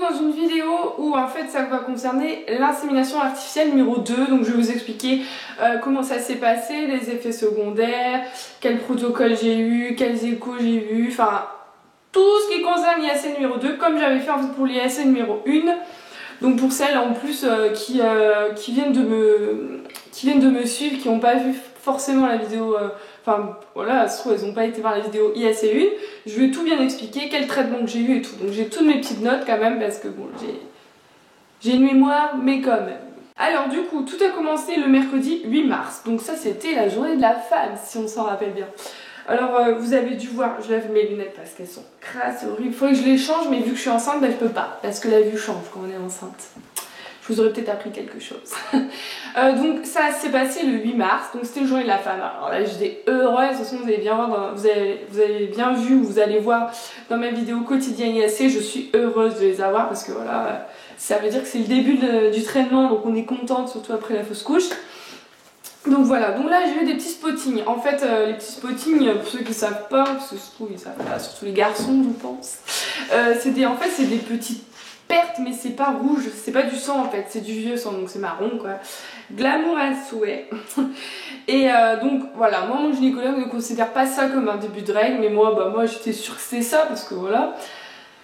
dans une vidéo où en fait ça va concerner l'insémination artificielle numéro 2. Donc je vais vous expliquer comment ça s'est passé, les effets secondaires, quel protocole j'ai eu, quels échos j'ai eu, enfin tout ce qui concerne l'IAC numéro 2 comme j'avais fait en fait pour l'IAC numéro 1. Donc pour celles en plus qui viennent de me suivre, qui n'ont pas vu forcément la vidéo, enfin voilà, ça se trouve elles n'ont pas été voir la vidéo IAC1, je vais tout bien expliquer, quel traitement que j'ai eu et tout. Donc j'ai toutes mes petites notes quand même parce que bon, j'ai une mémoire mais quand même. Alors du coup, tout a commencé le mercredi 8 mars, donc ça c'était la journée de la femme si on s'en rappelle bien. Alors vous avez dû voir, je lève mes lunettes parce qu'elles sont crasses, c'est horrible. Il faudrait que je les change mais vu que je suis enceinte, bah, je peux pas parce que la vue change quand on est enceinte. Je vous aurais peut-être appris quelque chose. Donc ça s'est passé le 8 mars, donc c'était le journée de la femme. Alors là j'étais heureuse, de toute façon vous allez bien voir, vous avez bien vu, vous allez voir dans ma vidéo quotidienne IAC, je suis heureuse de les avoir parce que voilà, ça veut dire que c'est le début du traitement, donc on est contente surtout après la fausse couche. Donc voilà, donc là j'ai eu des petits spottings. En fait, les petits spottings, pour ceux qui ne savent pas, parce que je trouve ils savent pas, surtout les garçons, je pense, c'est des petites pertes, mais c'est pas rouge, c'est pas du sang en fait, c'est du vieux sang, donc c'est marron quoi. Glamour à souhait. Et donc voilà, moi mon gynécologue ne considère pas ça comme un début de règle, mais moi j'étais sûre que c'était ça, parce que voilà.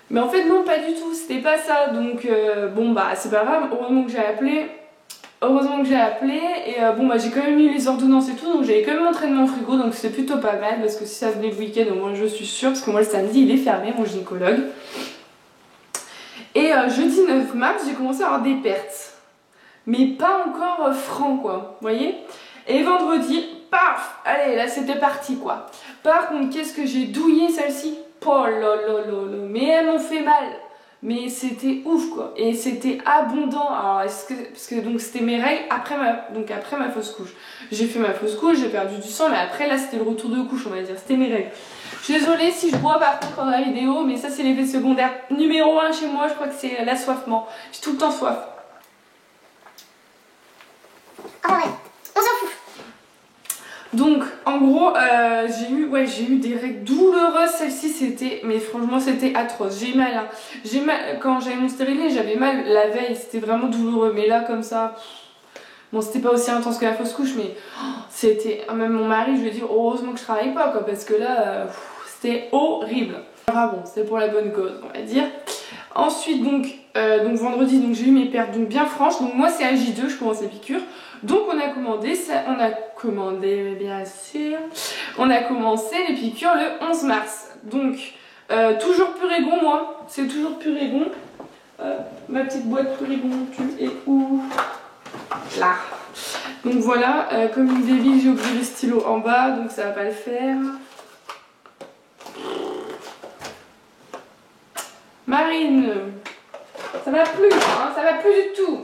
Mais en fait non, pas du tout, c'était pas ça, donc bon bah c'est pas grave, heureusement que j'ai appelé. Et bon bah j'ai quand même eu les ordonnances et tout, donc j'avais quand même mon traitement au frigo, donc c'était plutôt pas mal parce que si ça venait le week-end au moins je suis sûre, parce que moi le samedi il est fermé mon gynécologue. Et jeudi 9 mars j'ai commencé à avoir des pertes, mais pas encore francs quoi, vous voyez. Et vendredi, paf, allez là c'était parti quoi. Par contre qu'est-ce que j'ai douillé celle-ci, oh là là là là, mais elles m'ont fait mal. Mais c'était ouf quoi, et c'était abondant. Alors parce que donc c'était mes règles après ma fausse couche. J'ai fait ma fausse couche, j'ai perdu du sang, mais après là c'était le retour de couche on va dire, c'était mes règles. Je suis désolée si je bois par contre pendant la vidéo, mais ça c'est l'effet secondaire numéro 1 chez moi, je crois que c'est l'assoiffement. J'ai tout le temps soif. Ah ouais, on s'en fout. Donc en gros j'ai eu des règles douloureuses, celle-ci c'était, mais franchement c'était atroce, j'ai mal, hein. Quand j'avais mon stérilet j'avais mal la veille, c'était vraiment douloureux, mais là comme ça, bon c'était pas aussi intense que la fausse couche, mais c'était, même mon mari je lui ai dit heureusement que je travaille pas quoi, parce que là c'était horrible. Ah bon, c'était pour la bonne cause on va dire. Ensuite donc vendredi donc j'ai eu mes pertes donc bien franches, donc moi c'est AJ2, je commence les piqûres. Donc on a commandé bien sûr, on a commencé les piqûres le 11 mars. Donc toujours Purégon moi, c'est toujours Purégon. Ma petite boîte Purégon, tu es où? Là. Donc voilà, comme une débile j'ai oublié le stylo en bas, donc ça va pas le faire. Marine, ça va plus, hein, ça va plus du tout.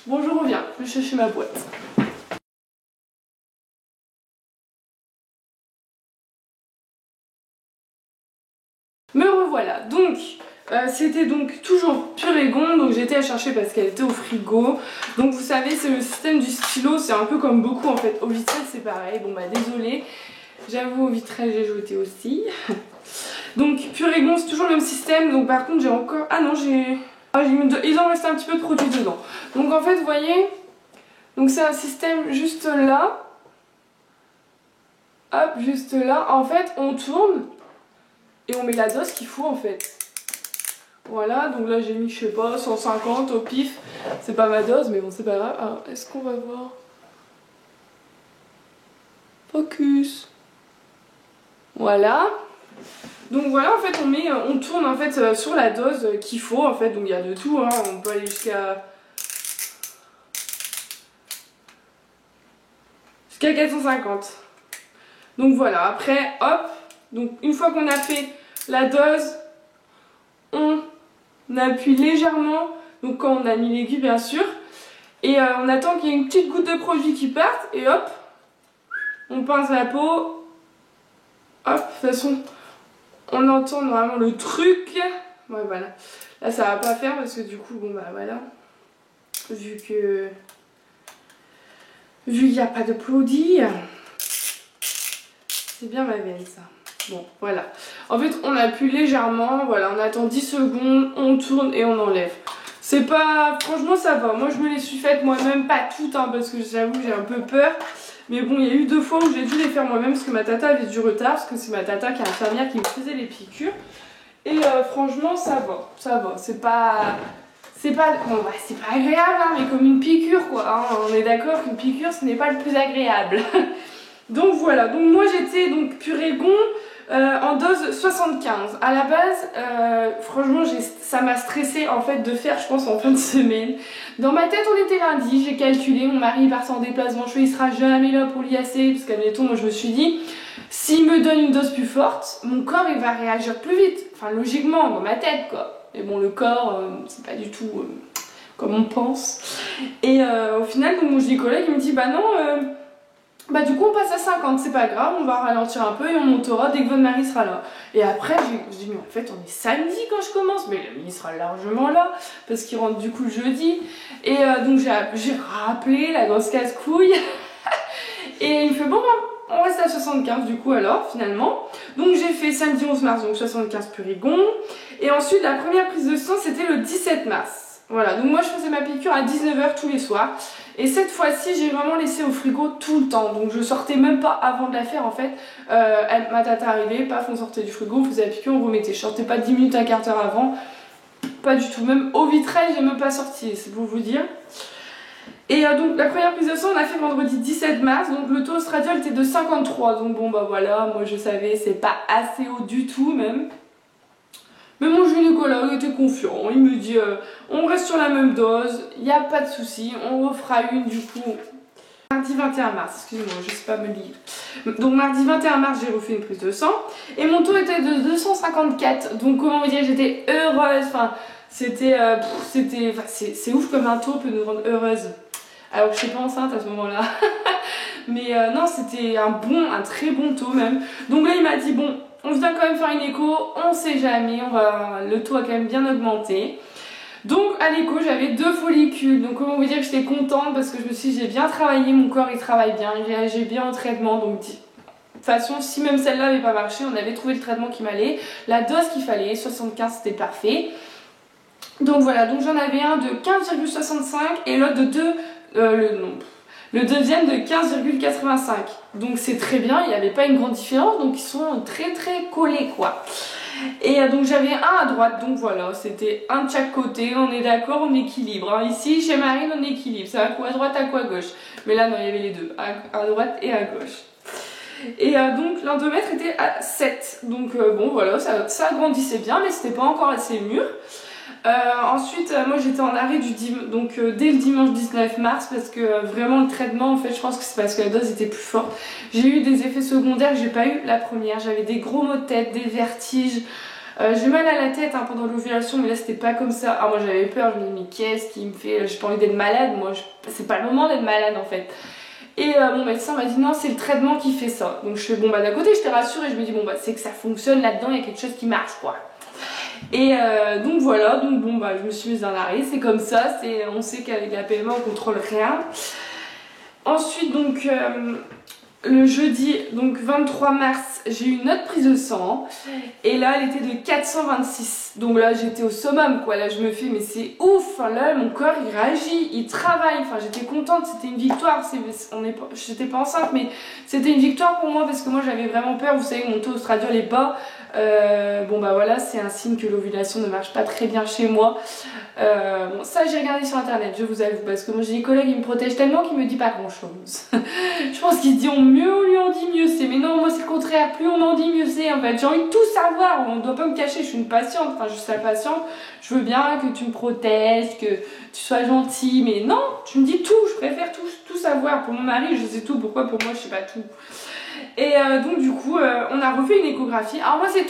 Bon, je reviens, je vais chercher ma boîte. Me revoilà, donc c'était donc toujours Purégon, donc j'ai été à chercher parce qu'elle était au frigo. Donc vous savez, c'est le système du stylo, c'est un peu comme beaucoup en fait. Au vitrel c'est pareil, bon bah désolé, j'avoue au vitrel j'ai jeté aussi. Donc Purégon c'est toujours le même système, donc par contre j'ai encore... Ah non ils ont resté un petit peu de produit dedans. Donc en fait vous voyez, donc c'est un système juste là. Hop, juste là. En fait on tourne et on met la dose qu'il faut en fait. Voilà, donc là j'ai mis je sais pas 150 au pif. C'est pas ma dose mais bon c'est pas grave. Alors est-ce qu'on va voir? Focus. Voilà. Donc voilà en fait on tourne en fait sur la dose qu'il faut en fait, donc il y a de tout, hein. On peut aller jusqu'à 450. Donc voilà, après hop, donc une fois qu'on a fait la dose, on appuie légèrement, donc quand on a mis l'aiguille bien sûr, et on attend qu'il y ait une petite goutte de produit qui parte, et hop, on pince la peau, hop, de toute façon on entend normalement le truc. Ouais voilà, là ça va pas faire parce que du coup bon bah voilà, vu qu'il n'y a pas de produit, c'est bien ma veine ça. Bon, voilà. En fait, on appuie légèrement, voilà, on attend 10 secondes, on tourne et on enlève. C'est pas... Franchement, ça va. Moi, je me les suis faites moi-même, pas toutes, hein, parce que j'avoue, j'ai un peu peur. Mais bon, il y a eu 2 fois où j'ai dû les faire moi-même, parce que ma tata avait du retard, parce que c'est ma tata qui est infirmière qui me faisait les piqûres. Et franchement, ça va. Ça va. C'est pas... Bon, bah, c'est pas agréable, hein, mais comme une piqûre, quoi. Hein. On est d'accord qu'une piqûre, ce n'est pas le plus agréable. Donc voilà, donc moi j'étais donc Purégon en dose 75. À la base, franchement, ça m'a stressé en fait de faire, je pense, en fin de semaine. Dans ma tête, on était lundi, j'ai calculé, mon mari part en déplacement, il sera jamais là pour l'IAC, parce qu'admettons, moi je me suis dit, s'il me donne une dose plus forte, mon corps il va réagir plus vite. Enfin, logiquement, dans ma tête, quoi. Mais bon, le corps, c'est pas du tout comme on pense. Et au final, donc, mon gynécologue il me dit, bah non... bah du coup on passe à 50, c'est pas grave, on va ralentir un peu et on montera dès que votre mari sera là. Et après j'ai dit mais en fait on est samedi quand je commence, mais il sera largement là parce qu'il rentre du coup le jeudi. Et donc j'ai rappelé la grosse casse-couille et il me fait bon on reste à 75 du coup alors finalement. Donc j'ai fait samedi 11 mars donc 75 Purégon et ensuite la première prise de sang c'était le 17 mars. Voilà, donc moi je faisais ma piqûre à 19 h tous les soirs. Et cette fois-ci, j'ai vraiment laissé au frigo tout le temps. Donc je sortais même pas avant de la faire en fait. Ma tata arrivait, paf, on sortait du frigo, on faisait la piqûre, on remettait. Je sortais pas 10 minutes, un quart d'heure avant. Pas du tout. Même au vitrail, j'ai même pas sorti, c'est pour vous dire. Et donc la première prise de sang, on a fait vendredi 17 mars. Donc le taux ostradiol était de 53. Donc bon bah voilà, moi je savais, c'est pas assez haut du tout même. Mais mon gynécologue était confiant, il me dit on reste sur la même dose, il n'y a pas de souci, on refera une du coup. Mardi 21 mars, excusez-moi, je sais pas me lire. Donc mardi 21 mars, j'ai refait une prise de sang et mon taux était de 254. Donc comment vous dire, j'étais heureuse, enfin c'est ouf comme un taux peut nous rendre heureuse. Alors que je suis pas enceinte à ce moment-là. Mais non, c'était un très bon taux même. Donc là il m'a dit bon, on vient quand même faire une écho, on sait jamais, le taux a quand même bien augmenté. Donc à l'écho j'avais 2 follicules, donc comment vous dire que j'étais contente parce que je me suis dit j'ai bien travaillé, mon corps il travaille bien, il réagit bien au traitement. Donc de toute façon si même celle-là n'avait pas marché, on avait trouvé le traitement qui m'allait, la dose qu'il fallait, 75 c'était parfait. Donc voilà, donc j'en avais un de 15,65 et l'autre de 2, le deuxième de 15,85. Donc c'est très bien, il n'y avait pas une grande différence, donc ils sont très très collés quoi. Et donc j'avais un à droite, donc voilà, c'était un de chaque côté, on est d'accord, on équilibre. Hein. Ici chez Marine on équilibre, c'est à quoi à droite, à quoi à gauche. Mais là non, il y avait les deux, à droite et à gauche. Et donc l'endomètre était à 7, donc bon voilà, ça grandissait bien, mais c'était pas encore assez mûr. Ensuite, moi j'étais en arrêt dès le dimanche 19 mars parce que vraiment le traitement, en fait, je pense que c'est parce que la dose était plus forte. J'ai eu des effets secondaires que j'ai pas eu la première. J'avais des gros maux de tête, des vertiges. J'ai mal à la tête pendant l'ovulation, mais là c'était pas comme ça. Ah, moi j'avais peur, je me dis, mais qu'est-ce qui me fait. J'ai pas envie d'être malade, moi c'est pas le moment d'être malade en fait. Et mon médecin m'a dit non, c'est le traitement qui fait ça. Donc je fais bon, bah d'un côté j'étais rassurée, je me dis bon, bah c'est que ça fonctionne là-dedans, il y a quelque chose qui marche quoi. Et donc voilà, donc bon bah je me suis mise en arrêt, c'est comme ça, on sait qu'avec la PMA on contrôle rien. Ensuite donc le jeudi, donc 23 mars, j'ai eu une autre prise de sang et là elle était de 426. Donc là j'étais au summum quoi, là je me fais mais c'est ouf, enfin, là mon corps il réagit, il travaille, enfin j'étais contente, c'était une victoire, j'étais pas enceinte mais c'était une victoire pour moi parce que moi j'avais vraiment peur, vous savez mon taux ostradiol est bas. Bon bah voilà, c'est un signe que l'ovulation ne marche pas très bien chez moi. Bon, ça j'ai regardé sur internet, je vous avoue, parce que mon gynécologue il me protège tellement qu'il me dit pas grand chose. Je pense qu'ils diront mieux, on lui en dit mieux c'est, mais non moi c'est le contraire, plus on m'en dit mieux c'est en fait. J'ai envie de tout savoir, on ne doit pas me cacher, je suis une patiente, enfin je suis la patiente, je veux bien que tu me protèges, que tu sois gentille, mais non, tu me dis tout, je préfère tout savoir. Pour mon mari je sais tout, pourquoi pour moi je sais pas tout. Et donc du coup on a refait une échographie. Alors moi c'est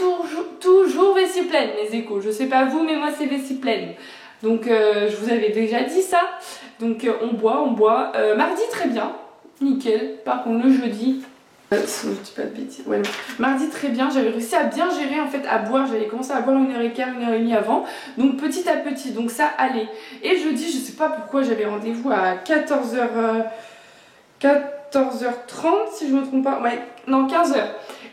toujours vessie pleine les échos, je sais pas vous mais moi c'est vessie pleine. Donc je vous avais déjà dit ça. Donc on boit. Mardi très bien, nickel. Par contre le jeudi, je dis pas de bêtises, ouais, mardi très bien, j'avais réussi à bien gérer en fait à boire. J'avais commencé à boire 1h15, 1h30 avant. Donc petit à petit, donc ça allait. Et jeudi je sais pas pourquoi j'avais rendez-vous à 14h... 14h30 si je me trompe pas, ouais, non 15h.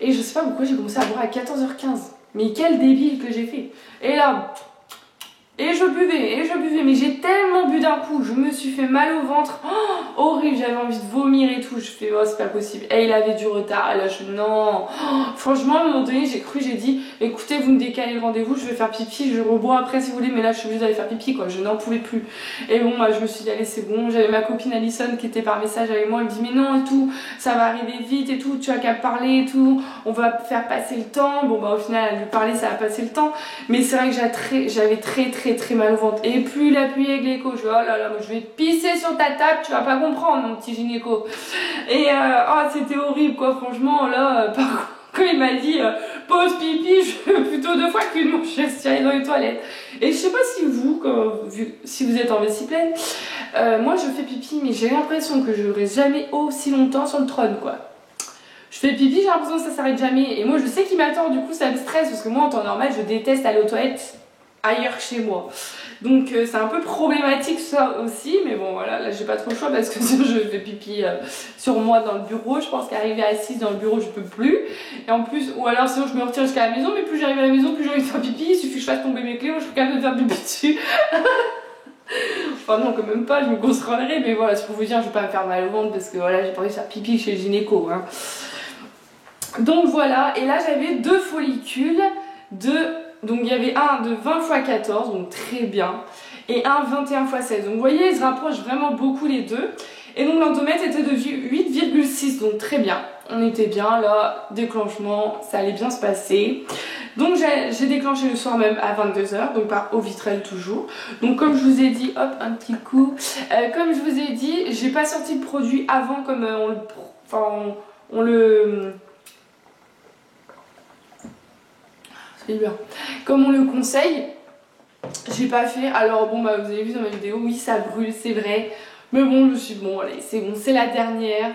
Et je sais pas pourquoi j'ai commencé à boire à 14h15. Mais quel débile que j'ai fait. Et là, et je buvais, mais j'ai tellement bu d'un coup, je me suis fait mal au ventre, oh, horrible, j'avais envie de vomir et tout, je fais oh c'est pas possible, et il avait du retard, et là je non, oh, franchement à un moment donné j'ai dit, écoutez vous me décalez le rendez-vous, je vais faire pipi, je rebois après si vous voulez, mais là je suis obligée d'aller faire pipi quoi, je n'en pouvais plus, et bon moi je me suis dit allez c'est bon, j'avais ma copine Alison qui était par message avec moi, elle me dit mais non et tout, ça va arriver vite et tout, tu as qu'à parler et tout, on va faire passer le temps, bon bah au final à lui parler ça a passé le temps, mais c'est vrai que j'avais très mal au ventre et plus la pluie avec l'écho je vais oh là là moi je vais te pisser sur ta table tu vas pas comprendre mon petit gynéco et oh c'était horrible quoi franchement là par contre quand il m'a dit pause pipi je veux plutôt 2 fois qu'une moi je suis allée dans les toilettes et je sais pas si vous si vous êtes en vessie pleine moi je fais pipi mais j'ai l'impression que je reste jamais aussi longtemps sur le trône quoi. Je fais pipi, j'ai l'impression que ça s'arrête jamais et moi je sais qu'il m'attend du coup ça me stresse parce que moi en temps normal je déteste aller aux toilettes ailleurs que chez moi donc c'est un peu problématique ça aussi mais bon voilà là j'ai pas trop le choix parce que sinon je fais pipi sur moi dans le bureau, je pense qu'arriver assise dans le bureau je peux plus et en plus ou alors sinon je me retire jusqu'à la maison mais plus j'arrive à la maison plus j'ai envie de faire pipi, il suffit que je fasse tomber mes clés, moi je suis capable de faire pipi dessus enfin non quand même pas, je me concentrerai mais voilà c'est pour vous dire je vais pas me faire mal au ventre parce que voilà j'ai pas envie de faire pipi chez le gynéco hein. Donc voilà et là j'avais 2 follicules donc il y avait un de 20 x 14, donc très bien, et un 21 x 16. Donc vous voyez, ils se rapprochent vraiment beaucoup les deux. Et donc l'endomètre était de 8,6, donc très bien. On était bien là, déclenchement, ça allait bien se passer. Donc j'ai déclenché le soir même à 22h, donc par Ovitrel toujours. Donc comme je vous ai dit, hop, un petit coup. Comme je vous ai dit, j'ai pas sorti le produit avant comme on le comme on le conseille, j'ai pas fait. Alors bon bah vous avez vu dans ma vidéo, oui ça brûle c'est vrai, mais bon je me suis dit bon allez c'est bon c'est la dernière,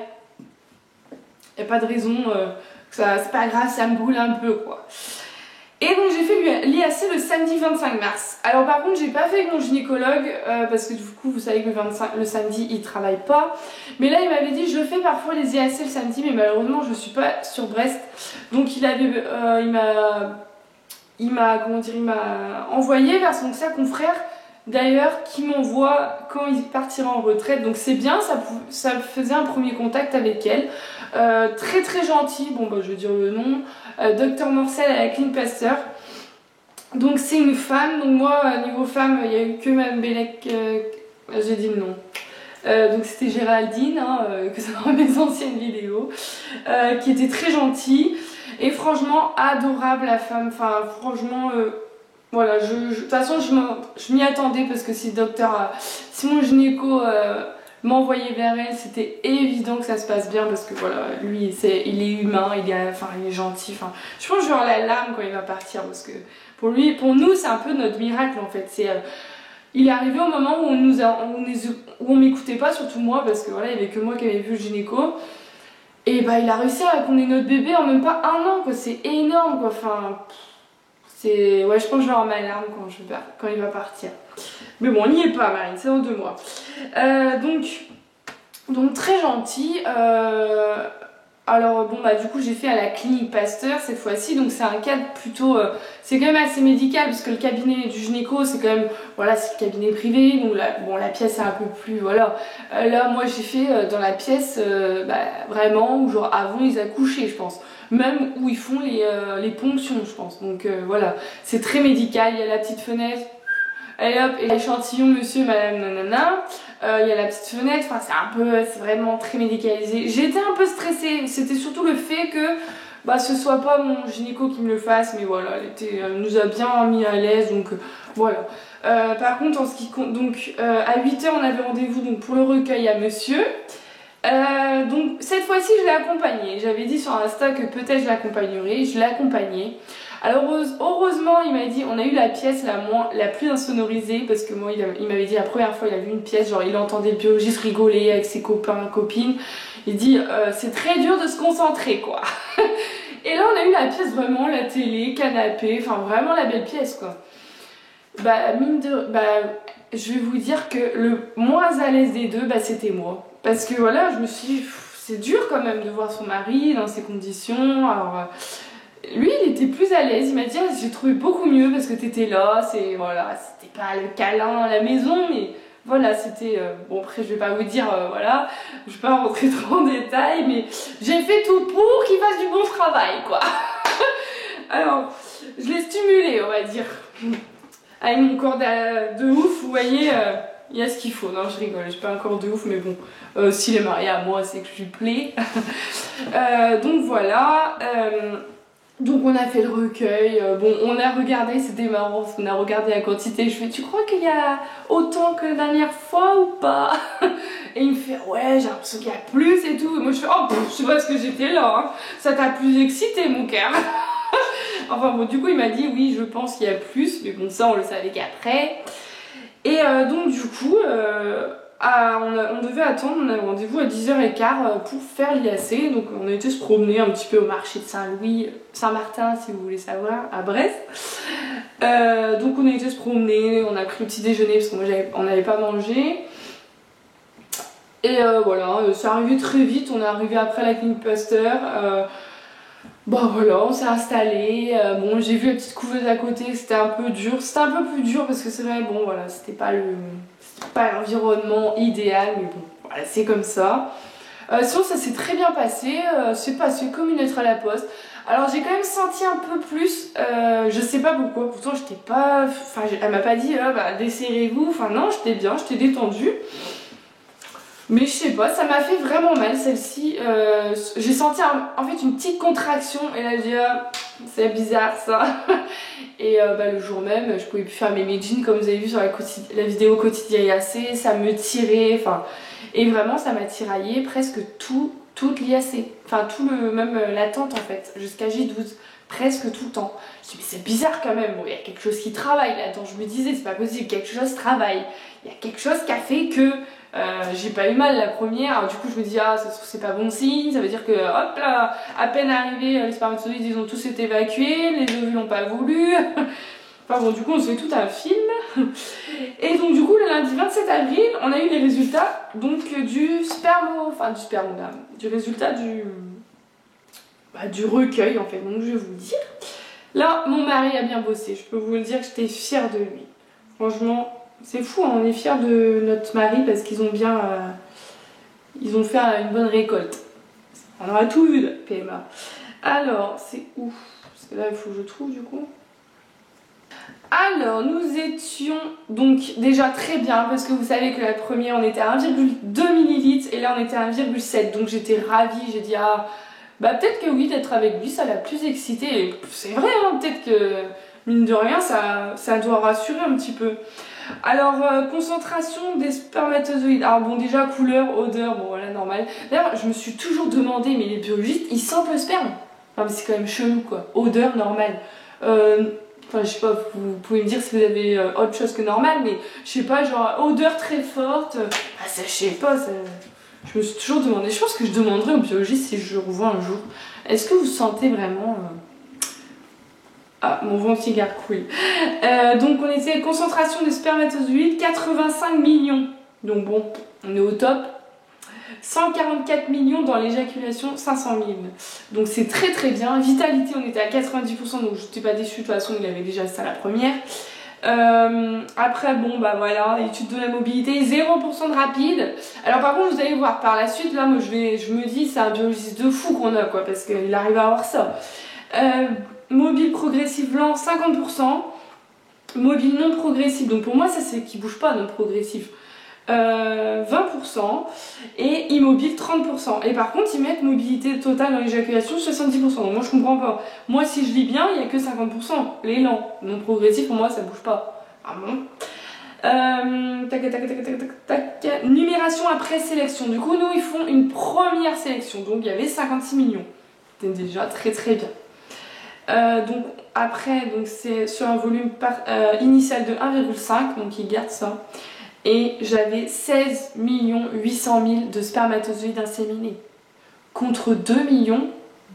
y a pas de raison que ça c'est pas grave ça me brûle un peu quoi. Et donc j'ai fait l'IAC le samedi 25 mars. Alors par contre j'ai pas fait avec mon gynécologue parce que du coup vous savez que le samedi il travaille pas. Mais là il m'avait dit je fais parfois les IAC le samedi mais malheureusement je suis pas sur Brest. Donc il m'a envoyé vers sa confrère d'ailleurs qui m'envoie quand il partira en retraite donc c'est bien, ça faisait un premier contact avec elle, très gentil, bon bah je vais dire le nom, Dr Morcel à la clinique Pasteur, donc c'est une femme, donc moi niveau femme il n'y a eu que Mme Bellec, j'ai dit le nom. Donc c'était Géraldine, hein, que c'est dans mes anciennes vidéos, qui était très gentille et franchement adorable la femme, enfin franchement voilà, de toute façon je m'y attendais parce que si mon gynéco m'envoyait vers elle, c'était évident que ça se passe bien parce que voilà, lui il est humain, il est gentil, enfin je pense que je vais avoir la larme quand il va partir parce que pour nous c'est un peu notre miracle en fait, il est arrivé au moment où on m'écoutait pas, surtout moi, parce que voilà, il y avait que moi qui avais vu le gynéco. Et bah il a réussi à qu'on ait notre bébé en même pas 1 an, quoi. C'est énorme, quoi. Enfin, ouais, je pense que je vais avoir ma larme quand il va partir. Mais bon, on n'y est pas, Marine, c'est dans 2 mois. Donc très gentil. Alors bon bah du coup j'ai fait à la clinique Pasteur cette fois-ci, donc c'est un cadre plutôt, c'est quand même assez médical parce que le cabinet du gynéco c'est quand même, voilà c'est le cabinet privé, donc la pièce est un peu plus, voilà. Là moi j'ai fait dans la pièce vraiment où genre avant ils accouchaient je pense, même où ils font les ponctions je pense, donc voilà, c'est très médical, il y a la petite fenêtre. Allez hop, et l'échantillon monsieur, madame, nanana. Il y a la petite fenêtre, enfin c'est vraiment très médicalisé. J'étais un peu stressée, c'était surtout le fait que ce soit pas mon gynéco qui me le fasse, mais voilà, elle nous a bien mis à l'aise, donc voilà. Par contre, en ce qui compte, donc à 8h on avait rendez-vous donc pour le recueil à monsieur. Donc cette fois-ci je l'ai accompagné, j'avais dit sur Insta que peut-être je l'accompagnerais, je l'ai accompagné. Alors heureusement il m'a dit, on a eu la pièce la plus insonorisée parce que moi il m'avait dit la première fois il a vu une pièce, genre il entendait le biologiste rigoler avec ses copains, copines, il dit c'est très dur de se concentrer quoi. Et là on a eu la pièce vraiment, la télé, canapé, enfin vraiment la belle pièce quoi. Je vais vous dire que le moins à l'aise des deux c'était moi. Parce que voilà, je me suis dit, c'est dur quand même de voir son mari dans ces conditions. Alors, lui, il était plus à l'aise. Il m'a dit, ah, j'ai trouvé beaucoup mieux parce que t'étais là. C'est, voilà, c'était pas le câlin à la maison, mais voilà, c'était... bon, après, je vais pas vous dire, voilà, je vais pas rentrer trop en détail, mais j'ai fait tout pour qu'il fasse du bon travail, quoi. Alors, je l'ai stimulé, on va dire. Avec mon corps de ouf, vous voyez, il y a ce qu'il faut. Non, je rigole, j'ai pas un corps de ouf, mais bon, s'il est marié à moi, c'est que je lui plais. Donc voilà, donc on a fait le recueil. Bon, on a regardé, c'était marrant, on a regardé la quantité. Je fais, tu crois qu'il y a autant que la dernière fois ou pas? Et il me fait, ouais, j'ai l'impression qu'il y a plus et tout. Et moi je fais, oh, je sais pas ce que j'étais là, hein. Ça t'a plus excité mon cœur. Enfin bon, du coup il m'a dit, oui, je pense qu'il y a plus, mais bon, ça on le savait qu'après. Et donc du coup, on devait attendre, on a rendez-vous à 10h15 pour faire l'IAC. Donc on a été se promener un petit peu au marché de Saint-Louis, Saint-Martin si vous voulez savoir, à Brest. Donc on a été se promener, on a pris le petit déjeuner parce que moi on n'avait pas mangé. Et voilà, c'est arrivé très vite, on est arrivé après la clinique Pasteur. Bah voilà, on s'est installé. Bon, j'ai vu la petite couveuse à côté, c'était un peu dur. C'était un peu plus dur parce que c'est vrai, bon voilà, c'était pas l'environnement idéal, mais bon, voilà, c'est comme ça. Sinon, ça s'est très bien passé. C'est passé comme une lettre à la poste. Alors, j'ai quand même senti un peu plus, je sais pas pourquoi, pourtant j'étais pas. Enfin, elle m'a pas dit, bah, desserrez-vous. Enfin, non, j'étais bien, j'étais détendue. Mais je sais pas, ça m'a fait vraiment mal celle-ci. J'ai senti en fait une petite contraction et là j'ai dit ah, c'est bizarre ça. Et bah, le jour même, je pouvais plus faire mes jeans comme vous avez vu sur la vidéo quotidien IAC, ça me tirait, enfin, et vraiment ça m'a tiraillé presque toute l'IAC, enfin tout le même l'attente en fait, jusqu'à J12, presque tout le temps. Je me dis mais c'est bizarre quand même, bon, il y a quelque chose qui travaille là-dedans, je me disais c'est pas possible, quelque chose travaille, il y a quelque chose qui a fait que j'ai pas eu mal la première. Alors, du coup je me dis ah ça se trouve c'est pas bon signe, ça veut dire que hop là, à peine arrivé les spermatozoïdes ils ont tous été évacués, les ovules n'ont pas voulu. Enfin bon, du coup on se fait tout un film. Et donc du coup le lundi 27 avril on a eu les résultats donc du résultat du recueil en fait. Donc je vais vous dire, là mon mari a bien bossé, je peux vous le dire que j'étais fière de lui, franchement. C'est fou, hein, on est fiers de notre mari parce qu'ils ont bien... ils ont fait une bonne récolte. On aura tout vu de PMA. Alors, c'est où? Parce que là, il faut que je trouve du coup. Alors, nous étions donc déjà très bien parce que vous savez que la première, on était à 1,2 ml et là, on était à 1,7. Donc, j'étais ravie. J'ai dit, ah, bah peut-être que oui, d'être avec lui, ça l'a plus excité. Et c'est vrai, hein, peut-être que, mine de rien, ça doit rassurer un petit peu. Alors, concentration des spermatozoïdes. Alors bon, déjà couleur, odeur, bon voilà, normal. D'ailleurs, je me suis toujours demandé, mais les biologistes, ils sentent le sperme. Enfin, mais c'est quand même chelou quoi. Odeur normale. Enfin, je sais pas, vous pouvez me dire si vous avez autre chose que normal, mais je sais pas, genre odeur très forte. Ah, ça, je sais pas, ça... Je me suis toujours demandé. Je pense que je demanderai aux biologistes si je le revois un jour. Est-ce que vous sentez vraiment... Ah, mon ventre garde couille. Donc on était concentration de spermatozoïdes 85 millions. Donc bon, on est au top. 144 millions dans l'éjaculation, 500 000. Donc c'est très très bien. Vitalité, on était à 90%, donc je n'étais pas déçue. De toute façon, il avait déjà ça la première. Après, bon, bah voilà, étude de la mobilité, 0% de rapide. Alors par contre, vous allez voir, par la suite, là, moi je me dis, c'est un biologiste de fou qu'on a, quoi, parce qu'il arrive à avoir ça. Mobile progressif lent 50%, mobile non progressif, donc pour moi ça c'est qui bouge pas non progressif, 20% et immobile 30%. Et par contre ils mettent mobilité totale dans l'éjaculation 70%. Donc moi je comprends pas. Moi si je lis bien il n'y a que 50%. Les lents non progressifs pour moi ça bouge pas. Ah bon. Numération après sélection. Du coup nous ils font une première sélection. Donc il y avait 56 millions. C'était déjà très très bien. Donc après c'est sur un volume initial de 1,5, donc ils gardent ça. Et j'avais 16 800 000 de spermatozoïdes inséminés contre 2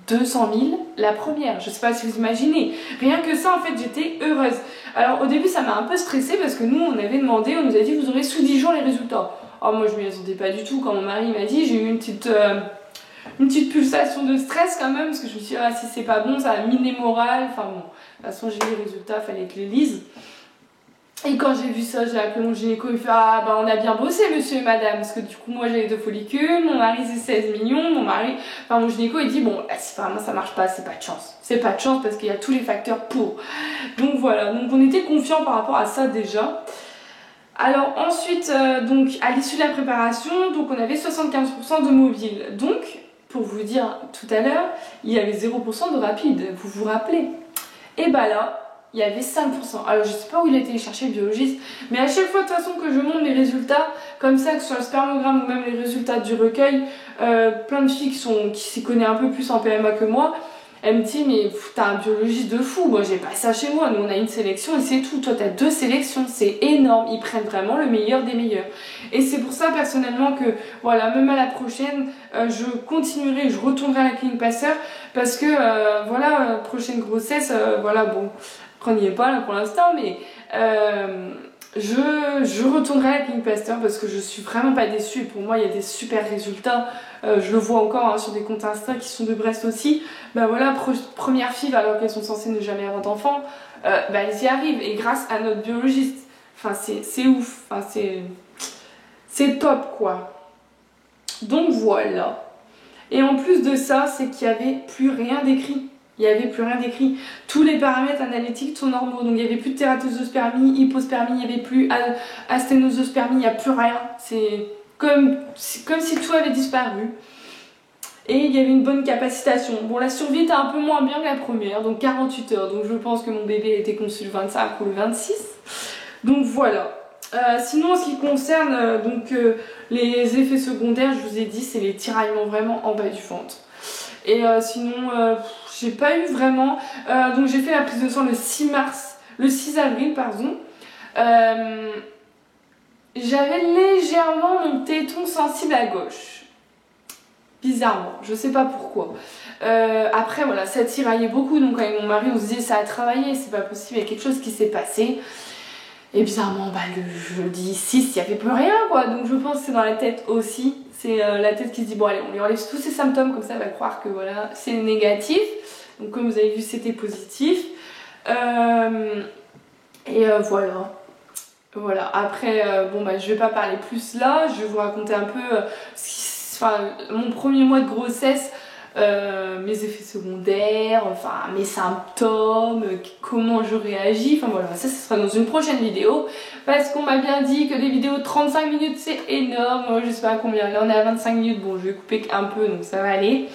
200 000 la première. Je sais pas si vous imaginez. Rien que ça en fait j'étais heureuse. Alors au début ça m'a un peu stressée parce que nous on avait demandé, on nous a dit vous aurez sous 10 jours les résultats. Oh moi je m'y attendais pas du tout. Quand mon mari m'a dit, j'ai eu une petite une petite pulsation de stress quand même, parce que je me suis dit, ah, si c'est pas bon, ça va miner moral. Enfin bon, de toute façon, j'ai les résultats, fallait que je les lise. Et quand j'ai vu ça, j'ai appelé mon gynéco, il me fait ah bah on a bien bossé monsieur et madame, parce que du coup moi j'avais 2 follicules, mon mari c'est 16 millions, mon gynéco il dit bon bah, si vraiment ça marche pas, c'est pas de chance. C'est pas de chance parce qu'il y a tous les facteurs pour. Donc voilà, donc on était confiants par rapport à ça déjà. Alors ensuite, donc à l'issue de la préparation, donc on avait 75% de mobile. Donc, pour vous dire tout à l'heure, il y avait 0% de rapide, vous vous rappelez? Et bah là, il y avait 5%. Alors je sais pas où il a été les chercher le biologiste, mais à chaque fois de toute façon que je montre les résultats, comme ça, que ce soit le spermogramme ou même les résultats du recueil, plein de filles qui s'y connaissent un peu plus en PMA que moi, elle me dit mais t'as un biologiste de fou, moi j'ai pas ça chez moi, nous on a une sélection et c'est tout, toi t'as 2 sélections, c'est énorme, ils prennent vraiment le meilleur des meilleurs. Et c'est pour ça personnellement que voilà, même à la prochaine, je continuerai, je retournerai à la clinique Pasteur parce que voilà, prochaine grossesse, voilà bon, on n'y est pas là pour l'instant mais je retournerai à la clinique Pasteur parce que je suis vraiment pas déçue et pour moi il y a des super résultats. Je le vois encore hein, sur des comptes Insta qui sont de Brest aussi. Bah voilà, première fille alors qu'elles sont censées ne jamais avoir d'enfants, bah elles y arrivent et grâce à notre biologiste. Enfin c'est ouf, enfin, c'est top quoi. Donc voilà. Et en plus de ça, c'est qu'il n'y avait plus rien d'écrit. Il n'y avait plus rien d'écrit. Tous les paramètres analytiques sont normaux. Donc il n'y avait plus de tératosospermie, hypospermie, il n'y avait plus asténosospermie, il n'y a plus rien. C'est comme si tout avait disparu. Et il y avait une bonne capacitation. Bon, la survie était un peu moins bien que la première, donc 48 heures. Donc je pense que mon bébé a été conçu le 25 ou le 26. Donc voilà. Sinon, en ce qui concerne les effets secondaires, je vous ai dit, c'est les tiraillements vraiment en bas du ventre. Et sinon, j'ai pas eu vraiment. Donc j'ai fait la prise de sang le 6 avril, pardon. J'avais légèrement mon téton sensible à gauche. Bizarrement, je sais pas pourquoi. Après, voilà, ça tiraillait beaucoup. Donc avec mon mari, on se disait ça a travaillé, c'est pas possible, il y a quelque chose qui s'est passé. Et bizarrement, bah, le jeudi 6, il n'y avait plus rien quoi. Donc je pense que c'est dans la tête aussi. C'est la tête qui se dit bon allez, on lui enlève tous ses symptômes, comme ça elle va croire que voilà, c'est négatif. Donc comme vous avez vu, c'était positif. Voilà. Voilà, après, bon bah je vais pas parler plus là, je vais vous raconter un peu mon premier mois de grossesse, mes effets secondaires, enfin mes symptômes, comment je réagis, enfin voilà, ça sera dans une prochaine vidéo, parce qu'on m'a bien dit que des vidéos de 35 minutes c'est énorme, moi je sais pas combien, là on est à 25 minutes, bon je vais couper un peu donc ça va aller.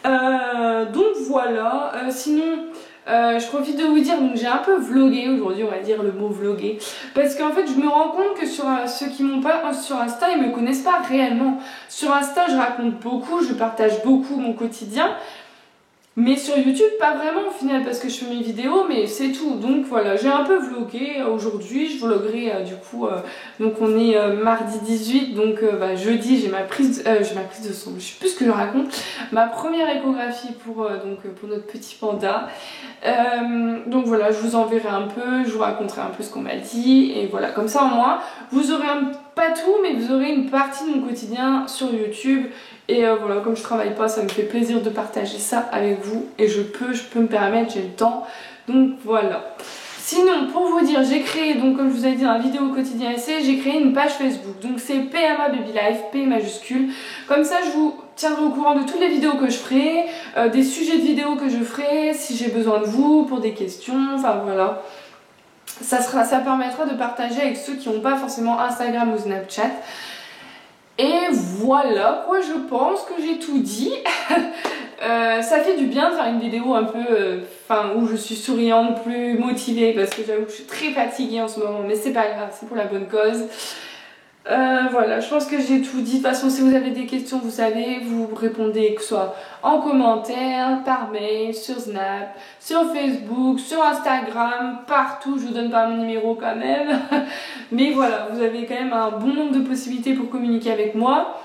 Donc voilà, sinon... je profite de vous dire, donc j'ai un peu vlogué aujourd'hui, on va dire le mot vloguer, parce qu'en fait je me rends compte que sur ceux qui m'ont pas sur Insta, ils me connaissent pas réellement. Sur Insta je raconte beaucoup, je partage beaucoup mon quotidien, mais sur YouTube pas vraiment au final parce que je fais mes vidéos, mais c'est tout. Donc voilà, j'ai un peu vlogué aujourd'hui, je vloguerai du coup, donc on est mardi 18, donc jeudi j'ai ma prise de sang, je sais plus ce que je raconte, ma première échographie pour notre petit panda. Donc voilà, je vous enverrai un peu, je vous raconterai un peu ce qu'on m'a dit, et voilà, comme ça au moins vous aurez pas tout, mais vous aurez une partie de mon quotidien sur YouTube. Et voilà, comme je travaille pas, ça me fait plaisir de partager ça avec vous, et je peux me permettre, j'ai le temps, donc voilà. Sinon, pour vous dire, j'ai créé, donc comme je vous ai dit dans la vidéo quotidien essai, j'ai créé une page Facebook, donc c'est PMA Baby Life, P majuscule, comme ça je vous tiendrai au courant de toutes les vidéos que je ferai, des sujets de vidéos que je ferai, si j'ai besoin de vous, pour des questions, enfin voilà. Ça permettra de partager avec ceux qui n'ont pas forcément Instagram ou Snapchat. Et voilà quoi, je pense que j'ai tout dit. Ça fait du bien de faire une vidéo un peu où je suis souriante, plus motivée, parce que j'avoue que je suis très fatiguée en ce moment, mais c'est pas grave, c'est pour la bonne cause. Voilà, je pense que j'ai tout dit. De toute façon, si vous avez des questions, vous savez, vous répondez, que ce soit en commentaire, par mail, sur Snap, sur Facebook, sur Instagram, partout. Je vous donne pas mon numéro quand même. Mais voilà, vous avez quand même un bon nombre de possibilités pour communiquer avec moi.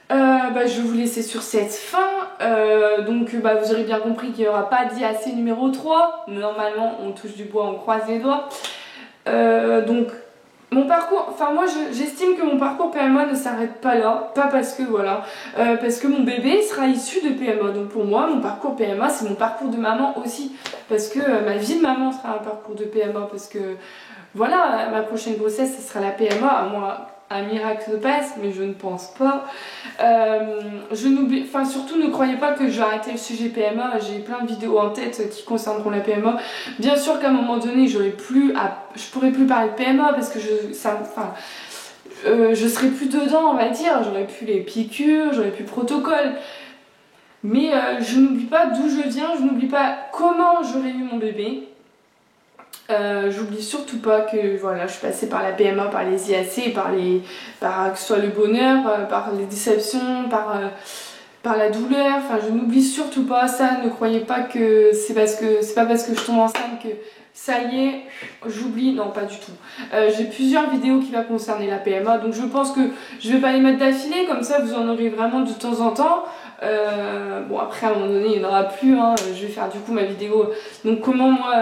Je vais vous laisser sur cette fin. Vous aurez bien compris qu'il n'y aura pas d'IAC numéro 3. Normalement, on touche du bois, on croise les doigts. Mon parcours, enfin moi j'estime que mon parcours PMA ne s'arrête pas là, pas parce que voilà, parce que mon bébé sera issu de PMA, donc pour moi mon parcours PMA c'est mon parcours de maman aussi, parce que ma vie de maman sera un parcours de PMA, parce que voilà, ma prochaine grossesse ce sera la PMA, à moi un miracle se passe, mais je ne pense pas. Je n'oublie, enfin surtout ne croyez pas que je vais arrêter le sujet PMA, j'ai plein de vidéos en tête qui concerneront la PMA. Bien sûr qu'à un moment donné, je pourrais plus parler de PMA parce que je serais plus dedans, on va dire. J'aurais plus les piqûres, j'aurais plus le protocole. Mais je n'oublie pas d'où je viens, je n'oublie pas comment j'aurais eu mon bébé. J'oublie surtout pas que voilà, je suis passée par la PMA, par les IAC, par que ce soit le bonheur, par les déceptions, par la douleur. Enfin, je n'oublie surtout pas ça. Ne croyez pas que c'est pas parce que je tombe enceinte que ça y est, j'oublie. Non, pas du tout. J'ai plusieurs vidéos qui vont concerner la PMA, donc je pense que je vais pas les mettre d'affilée, comme ça vous en aurez vraiment de temps en temps. Bon, après à un moment donné il n'y en aura plus, hein. Je vais faire du coup ma vidéo. Donc comment moi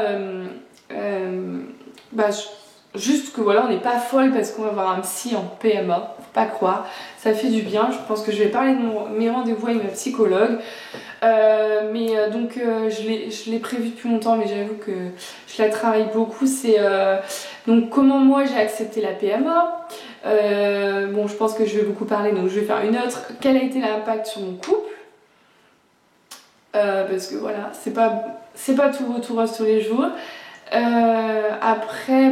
juste que voilà, on n'est pas folle parce qu'on va voir un psy en PMA, faut pas croire, ça fait du bien. Je pense que je vais parler de mes rendez-vous avec ma psychologue, donc je l'ai prévu depuis longtemps, mais j'avoue que je la travaille beaucoup. C'est donc comment moi j'ai accepté la PMA. Bon, je pense que je vais beaucoup parler, donc je vais faire une autre. Quel a été l'impact sur mon couple, parce que voilà, c'est pas tout beau tout rose tous les jours. Après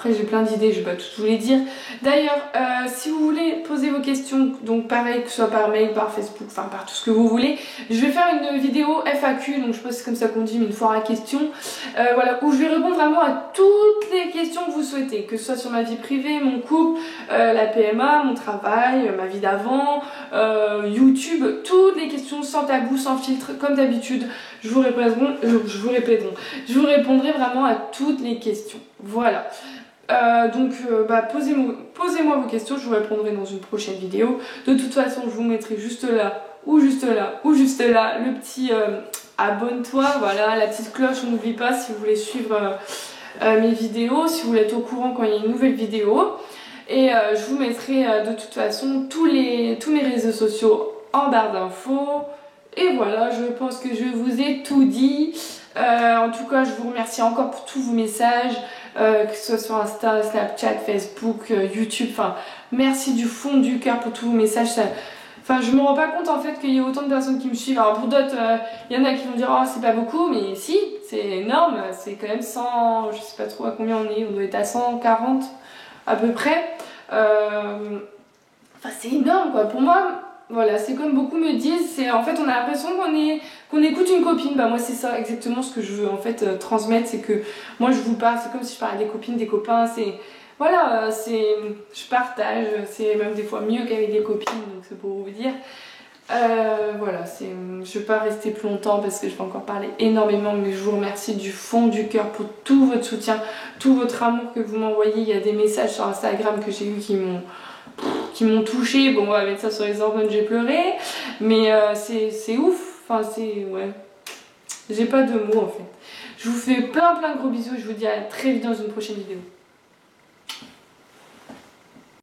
j'ai plein d'idées, je vais pas toutes vous les dire. D'ailleurs, si vous voulez poser vos questions, donc pareil, que ce soit par mail, par Facebook, enfin par tout ce que vous voulez, je vais faire une vidéo FAQ, donc je pense que c'est comme ça qu'on dit, mais une foire à questions, voilà, où je vais répondre vraiment à toutes les questions que vous souhaitez, que ce soit sur ma vie privée, mon couple, la PMA, mon travail, ma vie d'avant, YouTube, toutes les questions sans tabou, sans filtre, comme d'habitude. Je vous répondrai vraiment à toutes les questions. Voilà. Posez-moi vos questions, je vous répondrai dans une prochaine vidéo. De toute façon, je vous mettrai juste là, ou juste là, ou juste là, le petit abonne-toi, voilà, la petite cloche, on n'oublie pas si vous voulez suivre mes vidéos, si vous voulez être au courant quand il y a une nouvelle vidéo. Et je vous mettrai de toute façon tous mes réseaux sociaux en barre d'infos. Et voilà, je pense que je vous ai tout dit. En tout cas, je vous remercie encore pour tous vos messages, que ce soit sur Insta, Snapchat, Facebook, YouTube. Enfin, merci du fond du cœur pour tous vos messages. Enfin, je me rends pas compte en fait qu'il y ait autant de personnes qui me suivent. Alors pour d'autres, il y en a qui vont dire oh c'est pas beaucoup, mais si, c'est énorme. C'est quand même 100, je sais pas trop à combien on est. On doit être à 140 à peu près. Enfin, c'est énorme quoi. Pour moi. Voilà, c'est comme beaucoup me disent, c'est en fait on a l'impression qu'on écoute une copine. Bah moi c'est ça exactement ce que je veux en fait transmettre, c'est que moi je vous parle, c'est comme si je parlais des copines, des copains, c'est voilà, je partage, c'est même des fois mieux qu'avec des copines, donc c'est pour vous dire. Voilà, je vais pas rester plus longtemps parce que je vais encore parler énormément, mais je vous remercie du fond du cœur pour tout votre soutien, tout votre amour que vous m'envoyez. Il y a des messages sur Instagram que j'ai eu qui m'ont touché. Bon, on va mettre ça sur les hormones, j'ai pleuré, mais c'est ouf, enfin ouais, j'ai pas de mots en fait. Je vous fais plein de gros bisous et je vous dis à très vite dans une prochaine vidéo.